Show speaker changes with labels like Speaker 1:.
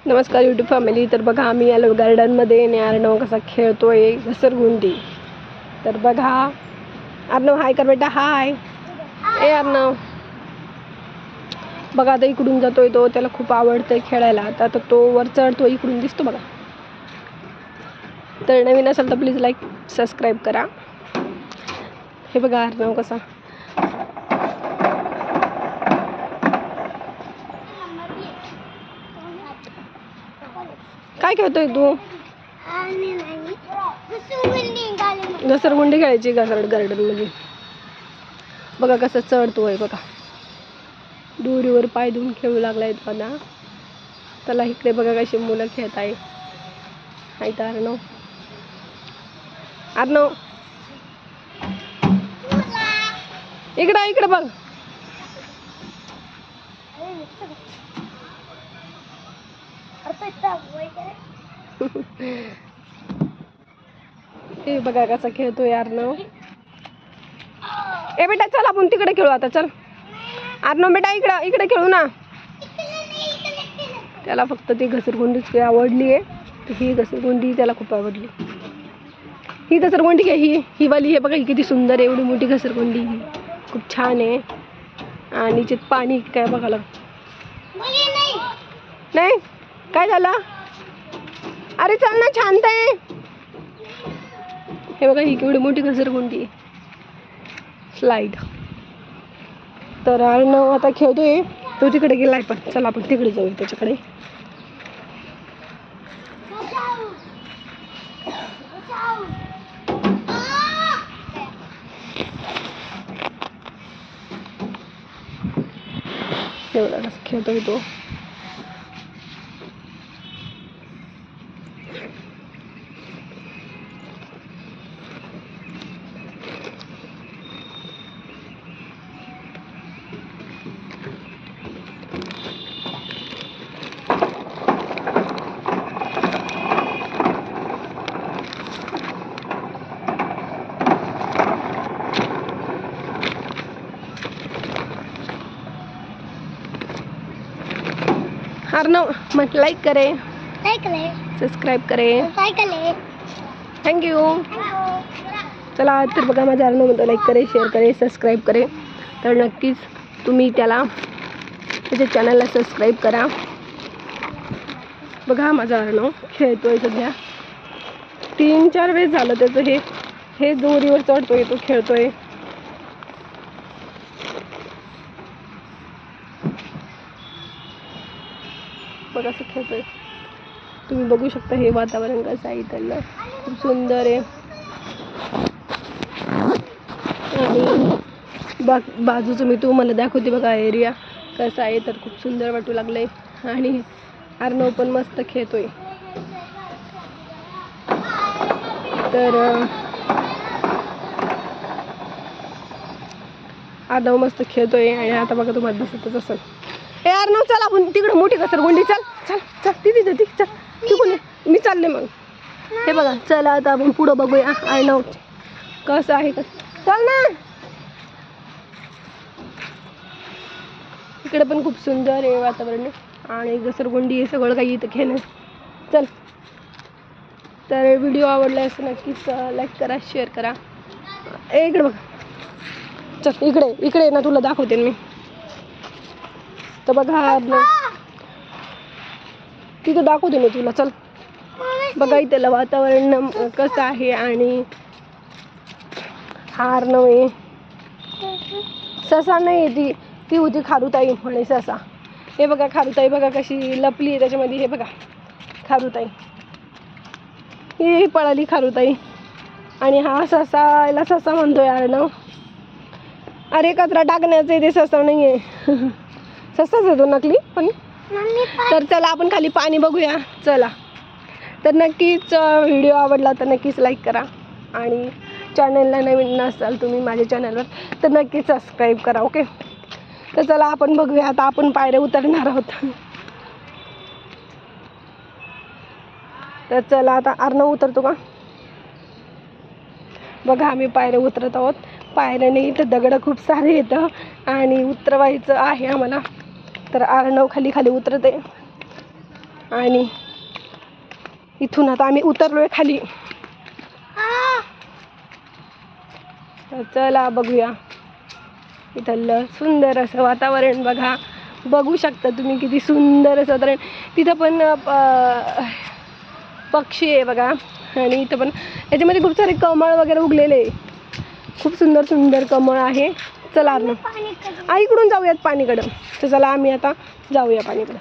Speaker 1: नमस्कार YouTube family. तर बघा आम्ही आलो गार्डनमध्ये आणि अर्णव कसा खेळतोय घसरगुंडी. तर बघा अर्णव हाय कर बेटा, हाय. ए अर्णव बघा आता इकडून जातोय तो, त्याला खूप आवडतंय खेळायला. आता तो वर चढतो, इकडून दिसतो बघा. तर नवीन असेल तर प्लीज लाईक सबस्क्राईब करा. हे बघा अर्णव कसा काय खेळतोय तू? घसरगुंडी खेळायची गार्डन मध्ये. बघा कसं चढतोय बघा, दोरीवर पाय धुवून खेळू लागलाय बघा. त्याला इकडे बघा कशी मुलं खेळत आहे. अर्णव अर्णव इकडं इकडे बघ. ते बघा कसा खेळतोय अर्णव. ए बेटा चल आपण तिकडे खेळू आता, चल अर्णव बेटा इकडे इकडे खेळू ना. त्याला फक्त ती घसरगुंडीच आवडली आहे. ही घसरगुंडी त्याला खूप आवडली. ही घसरगुंडी काय ही वाली, हे बघा ही किती सुंदर आहे. एवढी मोठी घसरगुंडी, ही खूप छान आहे. आणि त्यात पाणी काय बघायला नाही. काय झालं? अरे चल ना, शांत आहे. हे बघा ही केवढी मोठी घसरगुंडी आहे, स्लाइड. तर अर्णव आता खेळतोय, तो तिकडे गेलाय. पण चला आपण तिकडे जाऊ त्याच्याकडे. एवढा कसं खेळतोय तो. अर्णव मग लाईक करे, सबस्क्राईब करे, थँक्यू. चला तर बघा माझ्या अर्णव म्हणतो लाईक करे, शेअर करे, सबस्क्राईब करे. तर नक्कीच तुम्ही त्याच्या चॅनलला सबस्क्राईब करा. बघा माझा अर्णव खेळतोय सध्या. 3-4 वेळेस झालं त्याचं हे दोरीवर चढतोय, तो खेळतोय. बघा असं खेळतोय. तुम्ही बघू शकता हे वातावरण कसं आहे इथलं, खूप सुंदर आहे. आणि बाजूचं मी तुम्हाला दाखवते बघा एरिया कसा आहे. तर खूप सुंदर वाटू लागलंय. आणि अर्णव पण मस्त खेळतोय. तर अर्णव मस्त खेळतोय. आणि आता बघा तुम्हाला दिसतच असेल. ए अर्णव चल आपण तिकडे मोठी घसरगुंडी, चल चल चल तिथे चल तिकडून मी चालले मग. हे बघा चला आता आपण पुढं बघूया अर्णव कसं आहे. चल ना, इकडे पण खूप सुंदर आहे वातावरण आणि घसरगुंडी हे सगळं काही इथं खेळणं. चल तर व्हिडिओ आवडला असं नक्कीच लाईक करा, शेअर करा. इकडे बघ, चल इकडे ना, तुला दाखवते मी. तर बघा तिथं दाखवते मी तुला, चल बघा इथलं वातावरण कसं आहे. आणि हा अर्णव आहे. ससा नाही, ती होती खारुताई म्हणे ससा. हे बघा खारुताई बघा कशी लपली त्याच्यामध्ये. हे बघा खारुताई, ही पळाली खारुताई. आणि हा ससा, याला ससा म्हणतोय अर्णव. अरे कचरा टाकण्याचं ते ससा नाही आहे. ससाच आहे तो नकली पण. तर चला आपण खाली पाणी बघूया. चला तर नक्कीच व्हिडिओ आवडला तर नक्कीच लाईक करा. आणि चॅनलला नवीन नसाल तुम्ही माझ्या चॅनलवर तर नक्कीच सबस्क्राईब करा. ओके, तर चला आपण बघूया. आता आपण पायऱ्या उतरणार आहोत. तर चला आता अर्णव उतरतो का बघा. आम्ही पायऱ्या उतरत आहोत. पायऱ्याने इथं दगड खूप सारे येतं आणि उतरवायचं आहे आम्हाला. तर अर्णव खाली उतरत आहे. आणि इथून आता आम्ही उतरलोय खाली. तर चला बघूया इथलं सुंदर असं वातावरण. बघा, बघू शकता तुम्ही किती सुंदर असं वातावरण. तिथं पण पक्षी आहे बघा. आणि इथं पण याच्यामध्ये खूप सारे कमळ वगैरे उगलेले, खूप सुंदर सुंदर कमळ आहे. चला आईकडून जाऊयात पाणीकडं. तर चला आम्ही आता जाऊया पाणीकडं.